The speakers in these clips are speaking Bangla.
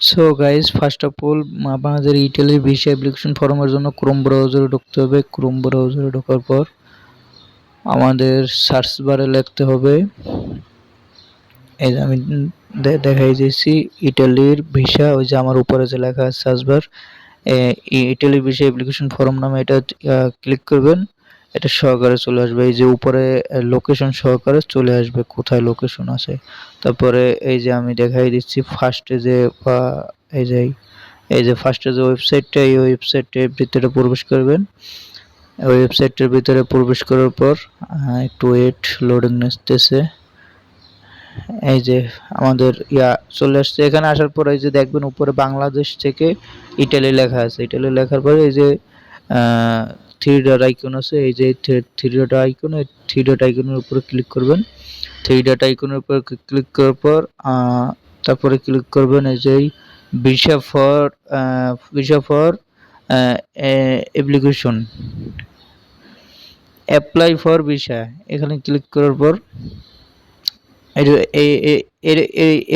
So guys, first of all আপনাদের ইটালির ভিসা অ্যাপ্লিকেশন ফর্মের জন্য ক্রোম ব্রাউজারে ঢুকতে হবে। ক্রোম ব্রাউজারে ঢোকার পর আমাদের সার্চ বারে লিখতে হবে, এই যে আমি দেখাই দিয়েছি ইটালির ভিসা, ওই যে আমার উপরে যে লেখা আছে সার্চ বার, ইটালির ভিসা অ্যাপ্লিকেশন ফর্ম নামে এটা ক্লিক করবেন। এটা সহকারে চলে আসবে, এই যে উপরে লোকেশন সহকারে চলে আসবে কোথায় লোকেশন আছে। তারপরে এই যে আমি দেখাই দিচ্ছি ফার্স্টে যে এই যে ফার্স্টে যে ওয়েবসাইটটা, এই ওয়েবসাইটের ভিতরে প্রবেশ করবেন। ওই ওয়েবসাইটের ভিতরে প্রবেশ করার পর একটু ওয়েট, লোডিং নিতেছে। এই যে আমাদের চলে আসছে। এখানে আসার পর এই যে দেখবেন উপরে বাংলাদেশ থেকে ইটালি লেখা আছে। ইটালি লেখার পরে এই যে থ্রি ডট আইকন আছে, এই যে থ্রি ডট আইকন, এই থ্রি ডট আইকনের উপরে ক্লিক করবেন। থ্রি ডট আইকনের উপর ক্লিক করার পর তারপরে ক্লিক করবেন এই যে visa for application, apply for visa, এখানে ক্লিক করার পর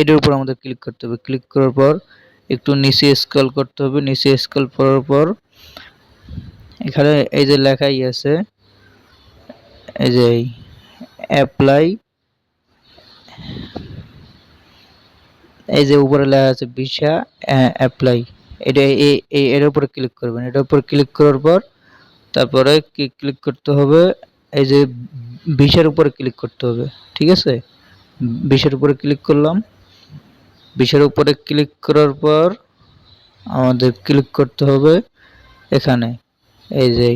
এর উপর আমাদের ক্লিক করতে হবে। ক্লিক করার পর একটু নিচে স্ক্রল করতে হবে। নিচে স্ক্রল করার পর এখানে এই যে লেখাই আছে, এই যে অ্যাপ্লাই, এই যে উপরে লেখা আছে ভিসা অ্যাপ্লাই, এটা এর উপরে ক্লিক করবেন। এটার উপর ক্লিক করার পর তারপরে ক্লিক করতে হবে এই যে ভিসার উপরে ক্লিক করতে হবে, ঠিক আছে। ভিসার উপরে ক্লিক করলাম। ভিসার উপরে ক্লিক করার পর আমাদের ক্লিক করতে হবে এখানে, এই যে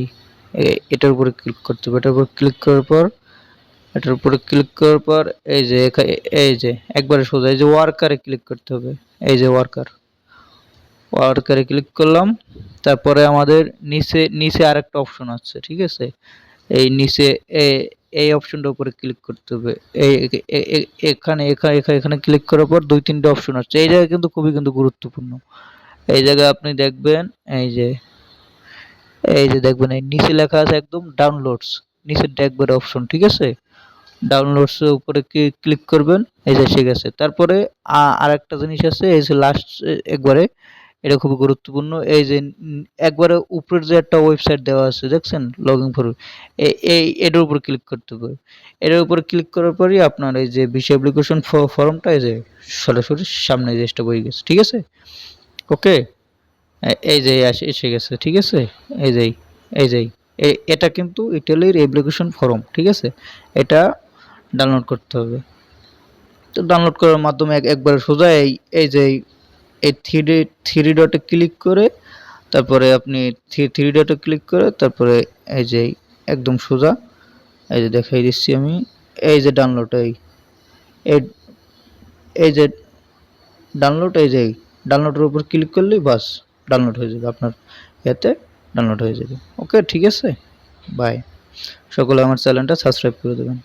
এটার উপরে ক্লিক করতে হবে। এটার উপর ক্লিক করার পর এই যে একবারে সোজা এই যে ওয়ার্কারে ক্লিক করতে হবে। এই যে ওয়ার্কারে ক্লিক করলাম। তারপরে আমাদের নিচে আরেকটা অপশন আছে, ঠিক আছে। এই নিচে এই অপশনটার উপরে ক্লিক করতে হবে। এখানে ক্লিক করার পর দুই তিনটে অপশন আছে। এই জায়গায় কিন্তু খুবই গুরুত্বপূর্ণ। এই জায়গায় আপনি দেখবেন এই যে দেখবেন এই নিচে লেখা আছে একদম ডাউনলোডস, নিচে দেখবেন অপশন, ঠিক আছে। ডাউনলোডস এর উপরে ক্লিক করবেন, এই যে এসে গেছে। তারপরে আরেকটা জিনিস আছে, এই যে লাস্ট একবারে, এটা খুব গুরুত্বপূর্ণ। এই যে একবারে উপরের যে একটা ওয়েবসাইট দেওয়া আছে দেখছেন, লগইন ফর, এটার উপর ক্লিক করতে হবে। এটার উপর ক্লিক করার পরই আপনার এই যে ভিসা অ্যাপ্লিকেশন ফর্মটা এই যে সরাসরি সামনে যে স্টপ হয়ে গেছে, ঠিক আছে। ওকে, এই যে এসে গেছে, ঠিক আছে। এই যে এই যে এটা কিন্তু ইটালির অ্যাপ্লিকেশন ফর্ম, ঠিক আছে। এটা ডাউনলোড করতে হবে। তো ডাউনলোড করার মাধ্যমে একবার সোজা এই যে এই থ্রি ডটে ক্লিক করে তারপরে আপনি থ্রি ডটে ক্লিক করে তারপরে এই যে একদম সোজা এই যে দেখাই দিচ্ছি আমি, এই যে ডাউনলোড, এই যে ডাউনলোড, এই যে ডাউনলোডের উপর ক্লিক করলেই বাস ডাউনলোড হয়ে যাবে, আপনার এতে ডাউনলোড হয়ে যাবে। ওকে, ঠিক আছে, বাই। সকলে আমার চ্যানেলটা সাবস্ক্রাইব করে দেবেন।